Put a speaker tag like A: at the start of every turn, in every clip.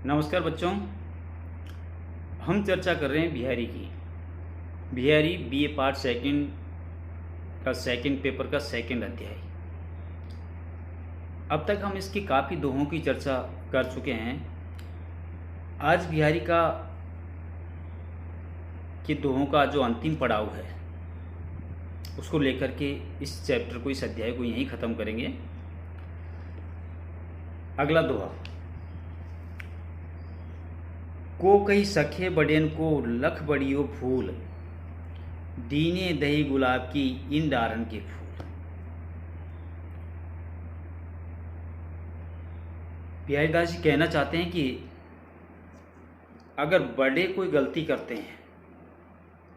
A: नमस्कार बच्चों। हम चर्चा कर रहे हैं बिहारी की। बिहारी बीए पार्ट सेकंड का सेकंड पेपर का सेकंड अध्याय। अब तक हम इसकी काफ़ी दोहों की चर्चा कर चुके हैं। आज बिहारी का के दोहों का जो अंतिम पड़ाव है उसको लेकर के इस चैप्टर को, इस अध्याय को यहीं ख़त्म करेंगे। अगला दोहा। को कही सखे बड़ेन को लख बड़ियो फूल, दीने दही गुलाब की इन डारन के फूल। बिहारीदास जी कहना चाहते हैं कि अगर बड़े कोई गलती करते हैं,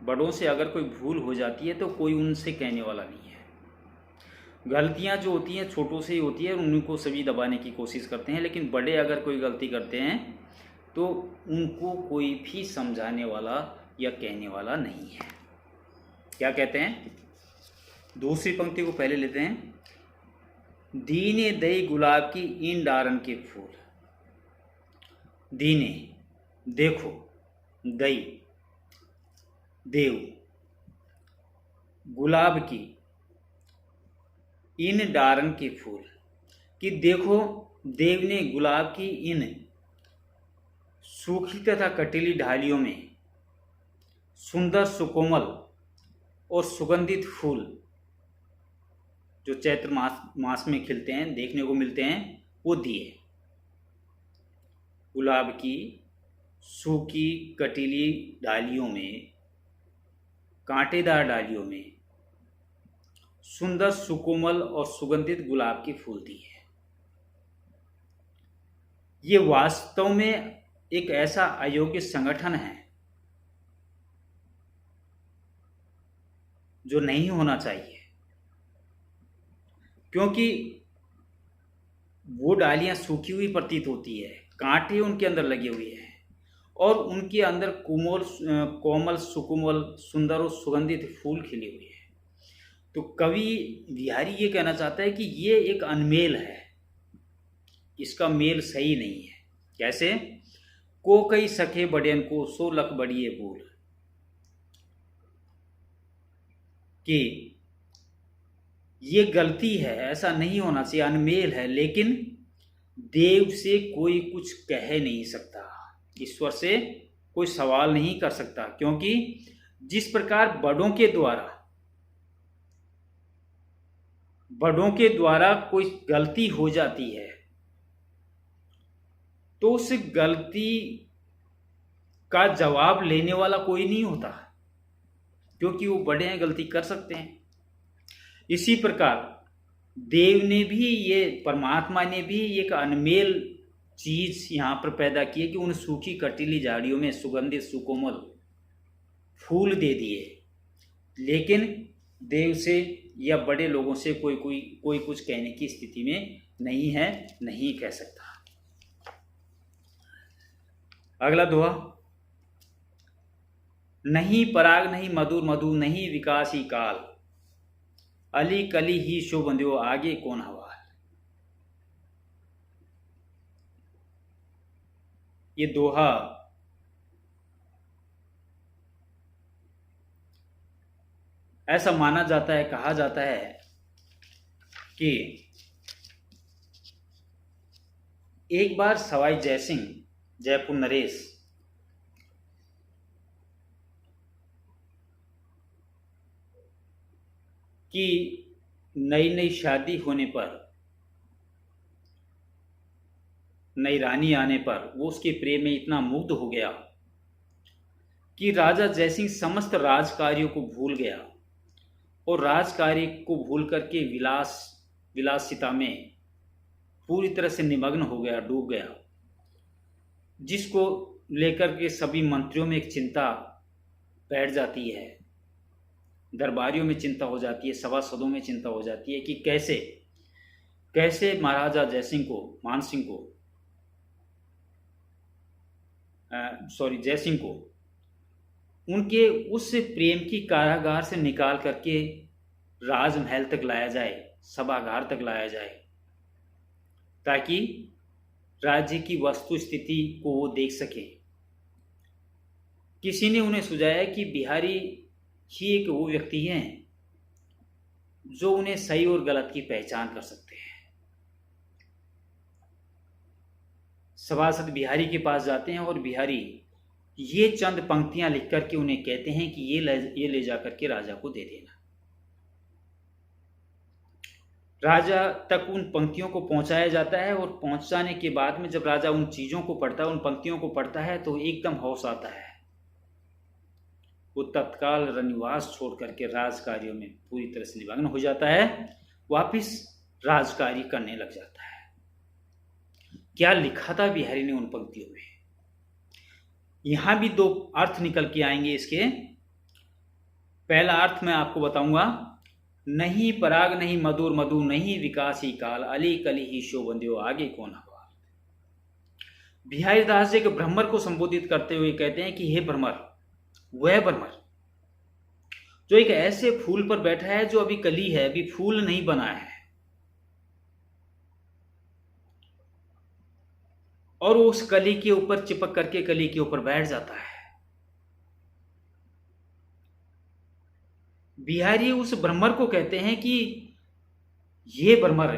A: बड़ों से अगर कोई भूल हो जाती है तो कोई उनसे कहने वाला नहीं है। गलतियां जो होती हैं छोटों से ही होती है और उनको सभी दबाने की कोशिश करते हैं, लेकिन बड़े अगर कोई गलती करते हैं तो उनको कोई भी समझाने वाला या कहने वाला नहीं है। क्या कहते हैं? दूसरी पंक्ति को पहले लेते हैं। दीने दई गुलाब की इन डारन के फूल। दीने देखो, दई देव, गुलाब की इन डारन के फूल, कि देखो देव ने गुलाब की इन सूखी तथा कटीली ढालियों में सुंदर सुकोमल और सुगंधित फूल जो चैत्र मास में खिलते हैं, देखने को मिलते हैं, वो दिए। गुलाब की सूखी कटीली डालियों में, कांटेदार डालियों में सुंदर सुकोमल और सुगंधित गुलाब के फूल दिए। ये वास्तव में एक ऐसा अयोग्य संगठन है जो नहीं होना चाहिए, क्योंकि वो डालियां सूखी हुई प्रतीत होती है, कांटे उनके अंदर लगे हुए हैं और उनके अंदर कोमल सुकोमल सुंदर और सुगंधित फूल खिले हुए हैं। तो कवि बिहारी ये कहना चाहता है कि ये एक अनमेल है, इसका मेल सही नहीं है। कैसे? को कई सखे बड़ेन को सो लख बड़िए बोल, कि ये गलती है, ऐसा नहीं होना चाहिए, अनमेल है, लेकिन देव से कोई कुछ कह नहीं सकता, ईश्वर से कोई सवाल नहीं कर सकता, क्योंकि जिस प्रकार बड़ों के द्वारा कोई गलती हो जाती है तो उस गलती का जवाब लेने वाला कोई नहीं होता, क्योंकि वो बड़े हैं, गलती कर सकते हैं। इसी प्रकार देव ने भी, ये परमात्मा ने भी एक अनमेल चीज यहाँ पर पैदा की है कि उन सूखी कटीली झाड़ियों में सुगंधित सुकोमल फूल दे दिए, लेकिन देव से या बड़े लोगों से कोई कुछ कहने की स्थिति में नहीं है, नहीं कह सकता। अगला दोहा। नहीं पराग नहीं मधुर मधु नहीं विकास ही काल, अली कली ही शो बंध्यो आगे कौन हवाल। ये दोहा ऐसा माना जाता है, कहा जाता है कि एक बार सवाई जयसिंह, जयपुर नरेश, की नई नई शादी होने पर, नई रानी आने पर वो उसके प्रेम में इतना मुग्ध हो गया कि राजा जयसिंह समस्त राजकार्यों को भूल गया और राजकार्य को भूल करके विलासिता में पूरी तरह से निमग्न हो गया, डूब गया, जिसको लेकर के सभी मंत्रियों में एक चिंता बैठ जाती है, दरबारियों में चिंता हो जाती है, सभासदों में चिंता हो जाती है कि कैसे महाराजा जयसिंह को उनके उस प्रेम की कारागार से निकाल करके राजमहल तक लाया जाए, सभागार तक लाया जाए, ताकि राज्य की वस्तु स्थिति को वो देख सकें। किसी ने उन्हें सुझाया कि बिहारी ही एक वो व्यक्ति हैं जो उन्हें सही और गलत की पहचान कर सकते हैं। सभासद बिहारी के पास जाते हैं और बिहारी ये चंद पंक्तियां लिख करके उन्हें कहते हैं कि ये ले जा करके राजा को दे देना। राजा तक उन पंक्तियों को पहुंचाया जाता है और पहुंचाने के बाद में जब राजा उन चीजों को पढ़ता है, उन पंक्तियों को पढ़ता है, तो एकदम होश आता है। वो तत्काल रनिवास छोड़ करके राज कार्यों में पूरी तरह से निमग्न हो जाता है, वापिस राजकार्य करने लग जाता है। क्या लिखा था बिहारी ने उन पंक्तियों में? यहां भी दो अर्थ निकल के आएंगे इसके। पहला अर्थ मैं आपको बताऊंगा, नहीं पराग नहीं मधुर मधु नहीं विकासी काल अली कली ही शोबंदियो आगे कौन हवा। बिहारी दास जी के भ्रमर को संबोधित करते हुए कहते हैं कि हे भ्रमर, वह भ्रमर जो एक ऐसे फूल पर बैठा है जो अभी कली है, अभी फूल नहीं बना है, और वो उस कली के ऊपर चिपक करके कली के ऊपर बैठ जाता है। बिहारी उस भ्रमर को कहते हैं कि ये भ्रमर,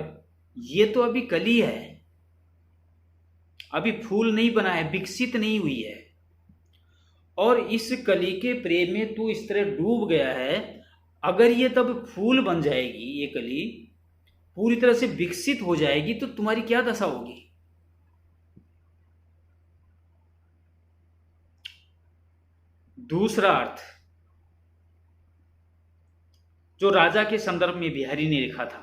A: ये तो अभी कली है, अभी फूल नहीं बना है, विकसित नहीं हुई है, और इस कली के प्रेम में तू इस तरह डूब गया है। अगर ये तब फूल बन जाएगी, ये कली पूरी तरह से विकसित हो जाएगी, तो तुम्हारी क्या दशा होगी। दूसरा अर्थ जो राजा के संदर्भ में बिहारी ने लिखा था,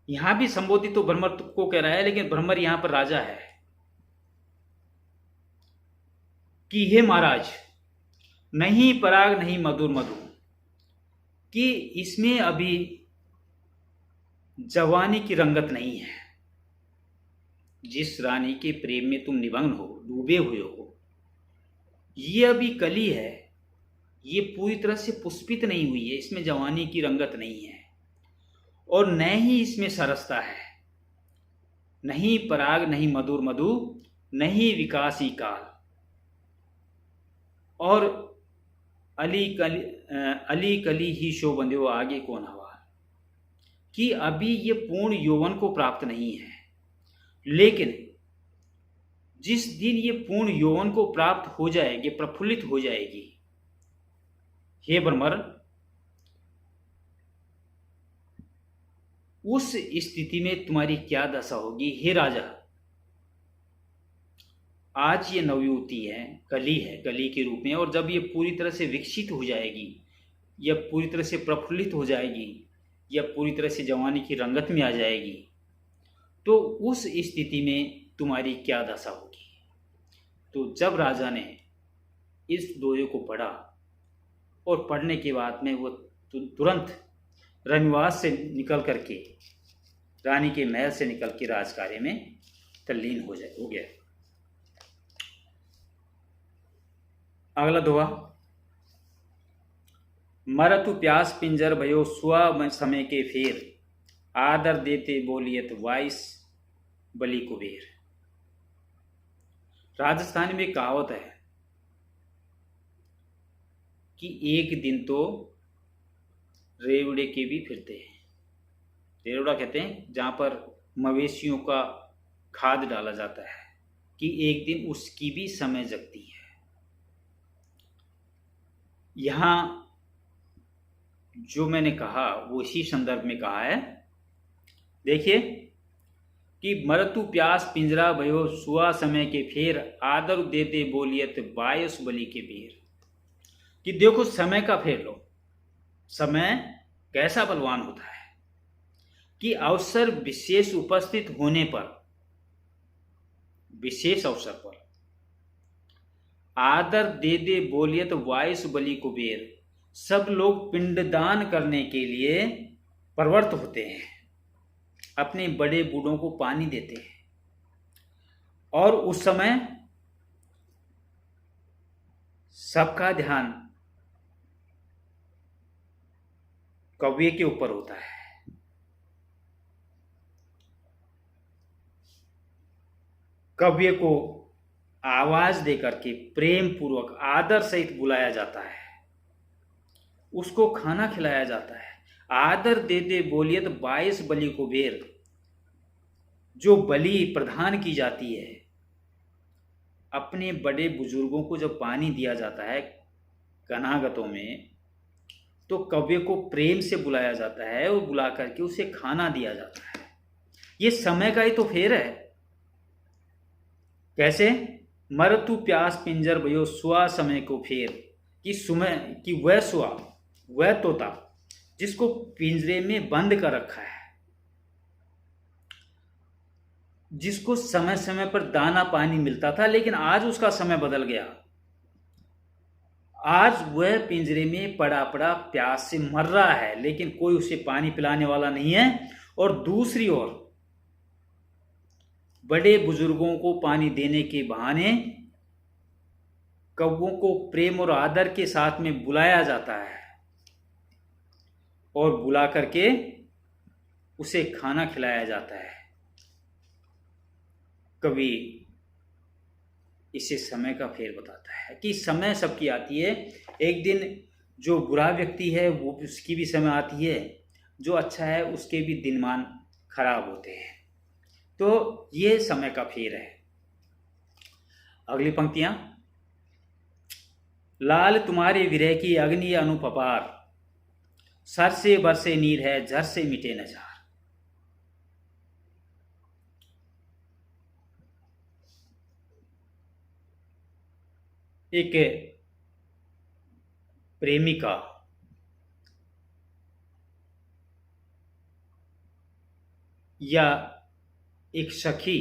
A: यहां भी संबोधित तो भ्रमर को कह रहा है, लेकिन भ्रमर यहां पर राजा है कि हे महाराज, नहीं पराग नहीं मधुर मधु, कि इसमें अभी जवानी की रंगत नहीं है। जिस रानी के प्रेम में तुम निमग्न हो, डूबे हुए हो, ये अभी कली है, ये पूरी तरह से पुष्पित नहीं हुई है, इसमें जवानी की रंगत नहीं है, और न ही इसमें सरसता है। नहीं पराग नहीं मधुर मधु नहीं विकासी काल, और अली कली ही शोबंदियो आगे कौन हवा, कि अभी ये पूर्ण यौवन को प्राप्त नहीं है, लेकिन जिस दिन ये पूर्ण यौवन को प्राप्त हो जाएगी, प्रफुल्लित हो जाएगी, हे भ्रमर, उस स्थिति में तुम्हारी क्या दशा होगी। हे राजा, आज ये नवयुवती है, कली है, कली के रूप में, और जब ये पूरी तरह से विकसित हो जाएगी, या पूरी तरह से प्रफुल्लित हो जाएगी, या पूरी तरह से जवानी की रंगत में आ जाएगी, तो उस स्थिति में तुम्हारी क्या दशा होगी। तो जब राजा ने इस दोहे को पढ़ा, और पढ़ने के बाद में वो तुरंत रनिवास से निकल करके, रानी के महल से निकल के राजकार्य में तल्लीन हो गया। अगला दोहा, मरतु प्यास पिंजर भयो सुआ समय के फेर, आदर देते बोलियत वाइस बलि कुबेर। राजस्थान में कहावत है कि एक दिन तो रेवड़े के भी फिरते हैं। रेवड़ा कहते हैं जहां पर मवेशियों का खाद डाला जाता है, कि एक दिन उसकी भी समय जगती है। यहां जो मैंने कहा वो इसी संदर्भ में कहा है। देखिए कि मरतु प्यास पिंजरा भयो सुआ समय के फेर, आदर देते बोलियत बायस बलि के बेर। कि देखो समय का फेर लो, समय कैसा बलवान होता है, कि अवसर विशेष उपस्थित होने पर, विशेष अवसर पर आदर दे दे बोलियत वायस बलि कुबेर, सब लोग पिंडदान करने के लिए प्रवृत्त होते हैं, अपने बड़े बूढ़ों को पानी देते हैं, और उस समय सबका ध्यान कौवे के ऊपर होता है। कव्य को आवाज देकर के प्रेम पूर्वक आदर सहित बुलाया जाता है, उसको खाना खिलाया जाता है। आदर दे दे बोलियत 22 बलि को बेर, जो बलि प्रदान की जाती है, अपने बड़े बुजुर्गों को जब पानी दिया जाता है कनागतों में, तो कव्य को प्रेम से बुलाया जाता है और बुला करके उसे खाना दिया जाता है। ये समय का ही तो फेर है। कैसे? मरतु प्यास पिंजर भयो सुआ समय को फेर, कि समय कि वह सुआ, वह तोता जिसको पिंजरे में बंद कर रखा है, जिसको समय समय पर दाना पानी मिलता था, लेकिन आज उसका समय बदल गया। आज वह पिंजरे में पड़ा पड़ा प्यास से मर रहा है, लेकिन कोई उसे पानी पिलाने वाला नहीं है। और दूसरी ओर बड़े बुजुर्गों को पानी देने के बहाने कौवों को प्रेम और आदर के साथ में बुलाया जाता है और बुला करके उसे खाना खिलाया जाता है। कवि इसे समय का फेर बताता है कि समय सबकी आती है। एक दिन जो बुरा व्यक्ति है वो उसकी भी समय आती है, जो अच्छा है उसके भी दिनमान खराब होते हैं। तो ये समय का फेर है। अगली पंक्तियां। लाल तुम्हारे विरह की अग्नि अनुपपार, सर से बरसे नीर है झर से मिटे न जार। एक प्रेमिका या एक सखी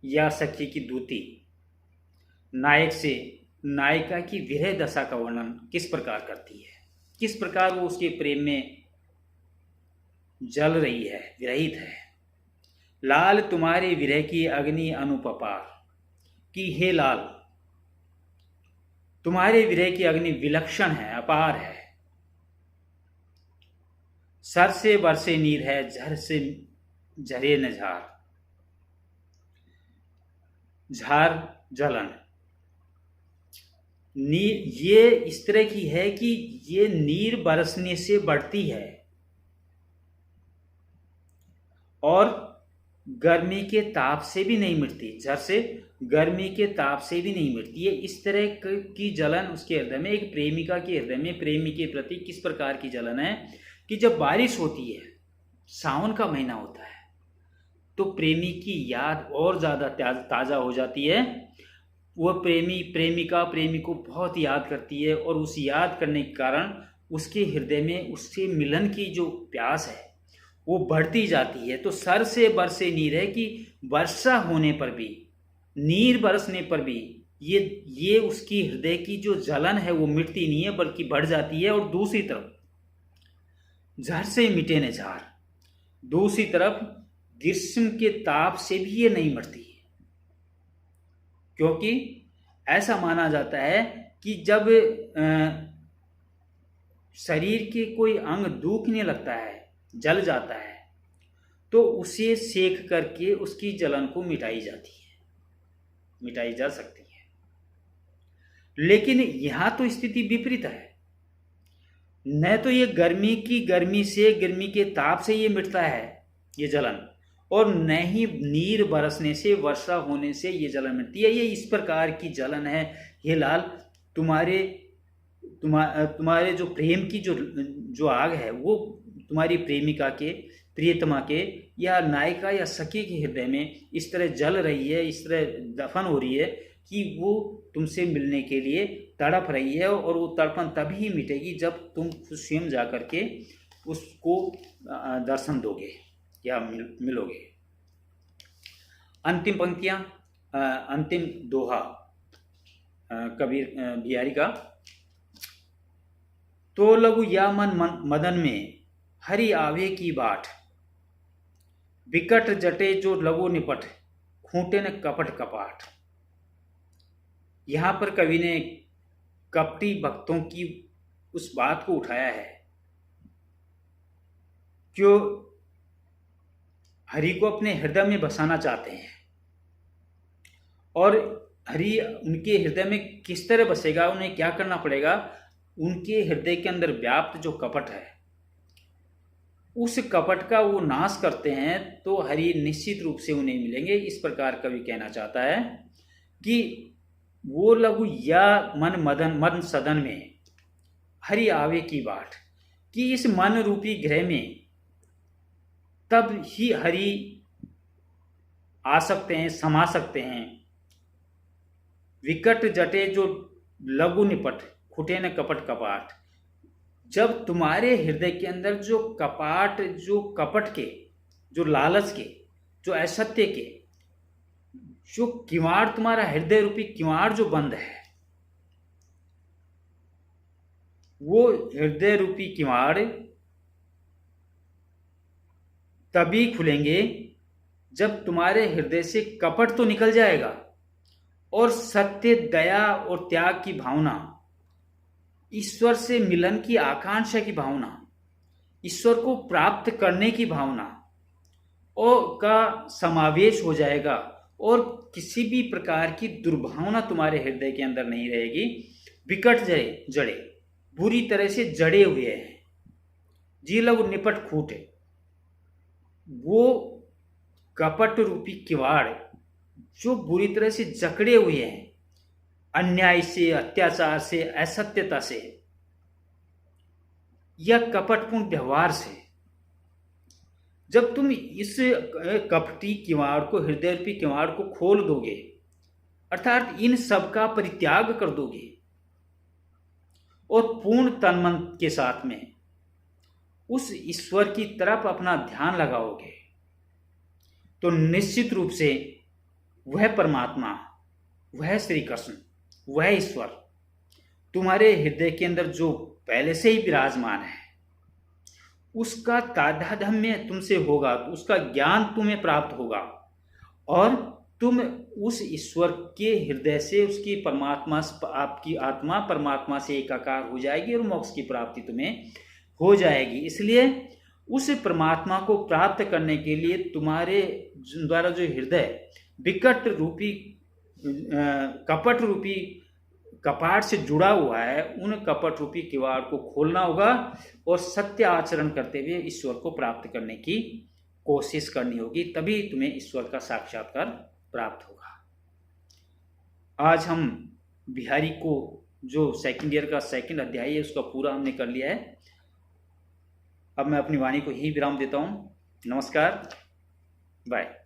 A: या सखी की दूती नायक से नायिका की विरह दशा का वर्णन किस प्रकार करती है, किस प्रकार वो उसके प्रेम में जल रही है, विरहित है। लाल तुम्हारे विरह की अग्नि अनुपपार, कि हे लाल तुम्हारे विरह की अग्नि विलक्षण है, अपार है। सर से बरसे नीर है झर से झरे न झार। झार जलन नीर ये इस तरह की है कि ये नीर बरसने से बढ़ती है और गर्मी के ताप से भी नहीं मिटती। झर से गर्मी के ताप से भी नहीं मिटती है। इस तरह की जलन उसके हृदय में, एक प्रेमिका के हृदय में प्रेमी के प्रति किस प्रकार की जलन है कि जब बारिश होती है, सावन का महीना होता है, तो प्रेमी की याद और ज़्यादा ताज़ा हो जाती है। वह प्रेमिका प्रेमी को बहुत याद करती है और उस याद करने के कारण उसके हृदय में उससे मिलन की जो प्यास है वो बढ़ती जाती है। तो सर से बरसे नीर है कि वर्षा होने पर भी, नीर बरसने पर भी ये उसकी हृदय की जो जलन है वो मिटती नहीं है बल्कि बढ़ जाती है। और दूसरी तरफ झर से मिटे न झार, दूसरी तरफ ग्रीष्म के ताप से भी ये नहीं मरती, क्योंकि ऐसा माना जाता है कि जब शरीर के कोई अंग दुखने लगता है, जल जाता है, तो उसे सेक करके उसकी जलन को मिटाई जाती है, मिटाई जा सकती है। लेकिन यहां तो स्थिति विपरीत है। न तो ये गर्मी के ताप से ये मिटता है ये जलन, और न ही नीर बरसने से, वर्षा होने से ये जलन मिटती है। ये इस प्रकार की जलन है। हे लाल तुम्हारे जो प्रेम की जो आग है वो तुम्हारी प्रेमिका के, प्रियतमा के या नायिका या सखी के हृदय में इस तरह जल रही है, इस तरह दफन हो रही है कि वो तुमसे मिलने के लिए तड़प रही है। और वो तड़पन तभी मिटेगी जब तुम स्वयं जा करके उसको दर्शन दोगे या मिलोगे। अंतिम पंक्तियां, अंतिम दोहा कबीर बिहारी का। तो लघु या मदन में हरि आवे की बाट, विकट जटे जो लगो निपट, खूंटे न कपट कपाट। यहां पर कवि ने कपटी भक्तों की उस बात को उठाया है जो हरि को अपने हृदय में बसाना चाहते हैं। और हरि उनके हृदय में किस तरह बसेगा, उन्हें क्या करना पड़ेगा, उनके हृदय के अंदर व्याप्त जो कपट है उस कपट का वो नाश करते हैं तो हरि निश्चित रूप से उन्हें मिलेंगे। इस प्रकार कवि कहना चाहता है कि वो लघु या मन मदन मन सदन में हरि आवे की बाट, कि इस मन रूपी गृह में तब ही हरि आ सकते हैं, समा सकते हैं। विकट जटे जो लघु निपट खुटे न कपट कपाट, जब तुम्हारे हृदय के अंदर जो कपाट, जो कपट के, जो लालच के, जो असत्य के, जो किवाड़, तुम्हारा हृदय रूपी किवाड़ जो बंद है, वो हृदय रूपी किवाड़ तभी खुलेंगे जब तुम्हारे हृदय से कपट तो निकल जाएगा और सत्य, दया और त्याग की भावना, ईश्वर से मिलन की आकांक्षा की भावना, ईश्वर को प्राप्त करने की भावना और का समावेश हो जाएगा और किसी भी प्रकार की दुर्भावना तुम्हारे हृदय के अंदर नहीं रहेगी। विकट जड़े बुरी तरह से जड़े हुए हैं, जी लघु निपट खूटे, वो कपट रूपी किवाड़ जो बुरी तरह से जकड़े हुए हैं, अन्याय से, अत्याचार से, असत्यता से या कपटपूर्ण व्यवहार से, जब तुम इस कपटी किवाड़ को, हृदय रूपी किवाड़ को खोल दोगे, अर्थात इन सब का परित्याग कर दोगे और पूर्ण तन मन के साथ में उस ईश्वर की तरफ अपना ध्यान लगाओगे, तो निश्चित रूप से वह परमात्मा, वह श्री कृष्ण, वह ईश्वर तुम्हारे हृदय के अंदर जो पहले से ही विराजमान है, उसका तादात्म्य तुमसे होगा, उसका ज्ञान तुम्हें प्राप्त होगा और तुम उस ईश्वर के हृदय से, उसकी परमात्मा, आपकी आत्मा परमात्मा से एकाकार हो जाएगी और मोक्ष की प्राप्ति तुम्हें हो जाएगी। इसलिए उस परमात्मा को प्राप्त करने के लिए तुम्हारे द्वारा जो हृदय विकट रूपी कपट रूपी कपाट से जुड़ा हुआ है, उन कपट रूपी किवाड़ को खोलना होगा और सत्य आचरण करते हुए ईश्वर को प्राप्त करने की कोशिश करनी होगी, तभी तुम्हें ईश्वर का साक्षात्कार प्राप्त होगा। आज हम बिहारी को जो सेकंड ईयर का सेकंड अध्याय है उसका पूरा हमने कर लिया है। अब मैं अपनी वाणी को यही विराम देता हूँ। नमस्कार, बाय।